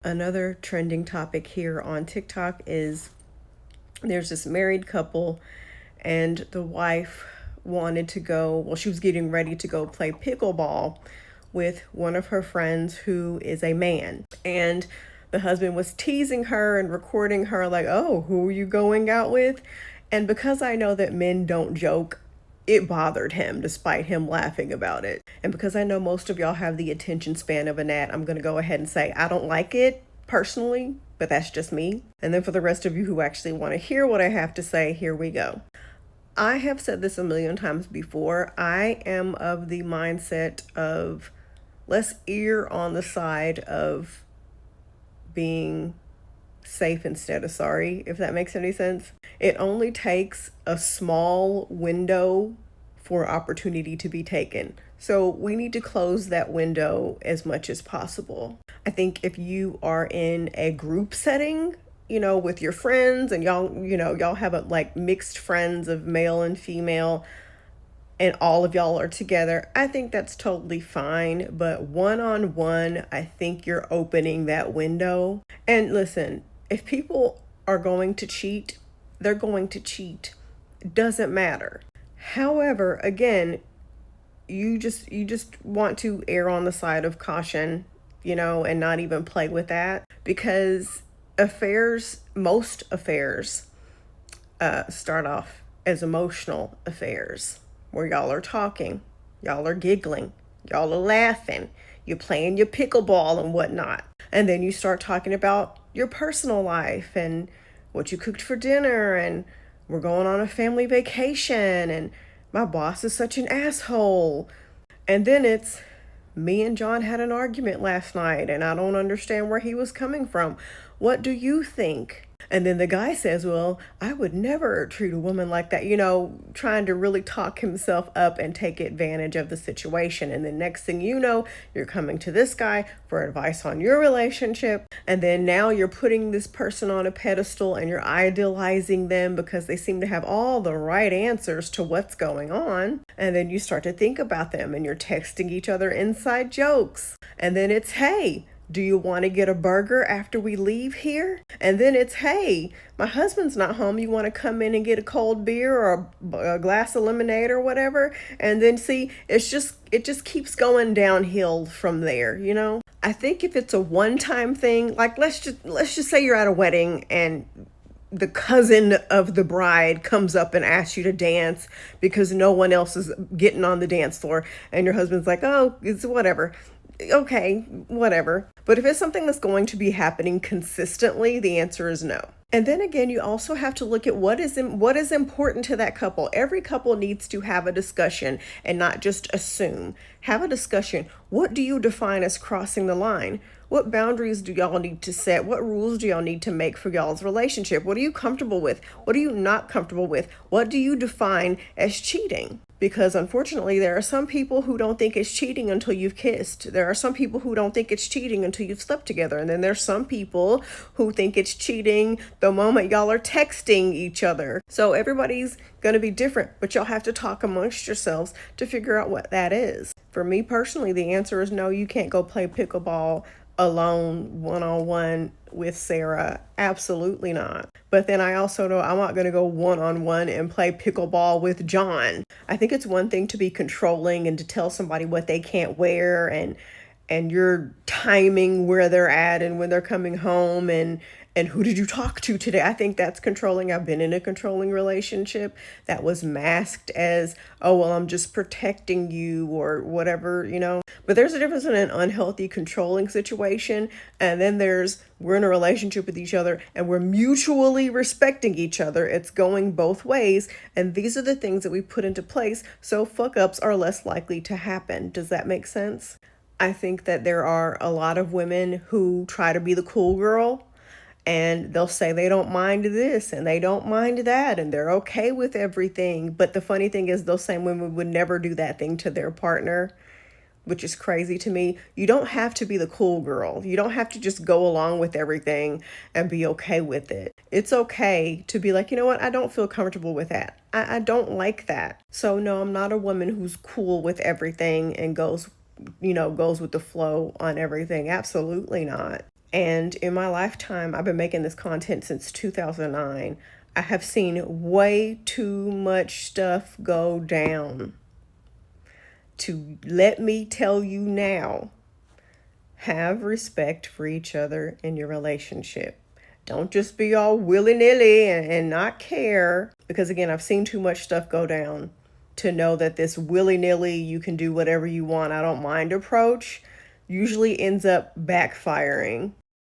Another trending topic here on TikTok is there's this married couple, and the wife wanted to go, well, she was getting ready to go play pickleball with one of her friends who is a man. And the husband was teasing her and recording her like, oh, who are you going out with? And because I know that men don't joke, it bothered him despite him laughing about it. And because I know most of y'all have the attention span of a gnat, I'm going to go ahead and say I don't like it personally, but that's just me. And then for the rest of you who actually want to hear what I have to say, here we go. I have said this a million times before. I am of the mindset of let's err on the side of being safe instead of sorry, if that makes any sense. It only takes a small window for opportunity to be taken. So we need to close that window as much as possible. I think if you are in a group setting, with your friends and y'all have like mixed friends of male and female, and all of y'all are together, I think that's totally fine. But one-on-one, I think you're opening that window. And listen, if people are going to cheat, they're going to cheat. It doesn't matter. However, again, you just want to err on the side of caution, and not even play with that, because most affairs start off as emotional affairs where y'all are talking, y'all are giggling, y'all are laughing, you're playing your pickleball and whatnot. And then you start talking about your personal life and what you cooked for dinner, and we're going on a family vacation, and my boss is such an asshole. And then it's, me and John had an argument last night and I don't understand where he was coming from. What do you think? And then the guy says, well, I would never treat a woman like that, trying to really talk himself up and take advantage of the situation. And then next thing you know, you're coming to this guy for advice on your relationship. And then now you're putting this person on a pedestal and you're idealizing them because they seem to have all the right answers to what's going on. And then you start to think about them and you're texting each other inside jokes. And then it's, hey, do you want to get a burger after we leave here? And then it's, hey, my husband's not home. You want to come in and get a cold beer or a glass of lemonade or whatever? And then see, it just keeps going downhill from there, I think if it's a one-time thing, like let's just say you're at a wedding and the cousin of the bride comes up and asks you to dance because no one else is getting on the dance floor, and your husband's like, oh, it's whatever. Okay, whatever. But if it's something that's going to be happening consistently, the answer is no. And then again, you also have to look at what is important to that couple. Every couple needs to have a discussion and not just assume. Have a discussion. What do you define as crossing the line? What boundaries do y'all need to set? What rules do y'all need to make for y'all's relationship? What are you comfortable with? What are you not comfortable with? What do you define as cheating? Because unfortunately, there are some people who don't think it's cheating until you've kissed. There are some people who don't think it's cheating until you've slept together. And then there's some people who think it's cheating the moment y'all are texting each other. So everybody's going to be different, but y'all have to talk amongst yourselves to figure out what that is. For me personally, the answer is no, you can't go play pickleball alone, one-on-one with Sarah. Absolutely not. But then I also know I'm not going to go one-on-one and play pickleball with John. I think it's one thing to be controlling and to tell somebody what they can't wear, and you're timing where they're at and when they're coming home, and who did you talk to today? I think that's controlling. I've been in a controlling relationship that was masked as, oh, well, I'm just protecting you or whatever, But there's a difference in an unhealthy controlling situation, and then we're in a relationship with each other and we're mutually respecting each other. It's going both ways, and these are the things that we put into place so fuck-ups are less likely to happen. Does that make sense? I think that there are a lot of women who try to be the cool girl, and they'll say they don't mind this and they don't mind that and they're okay with everything. But the funny thing is, those same women would never do that thing to their partner, which is crazy to me. You don't have to be the cool girl. You don't have to just go along with everything and be okay with it. It's okay to be like, you know what? I don't feel comfortable with that. I don't like that. So no, I'm not a woman who's cool with everything and goes with the flow on everything. Absolutely not. And in my lifetime, I've been making this content since 2009. I have seen way too much stuff go down to let me tell you now, have respect for each other in your relationship. Don't just be all willy-nilly and not care. Because again, I've seen too much stuff go down to know that this willy-nilly, you can do whatever you want, I don't mind approach usually ends up backfiring.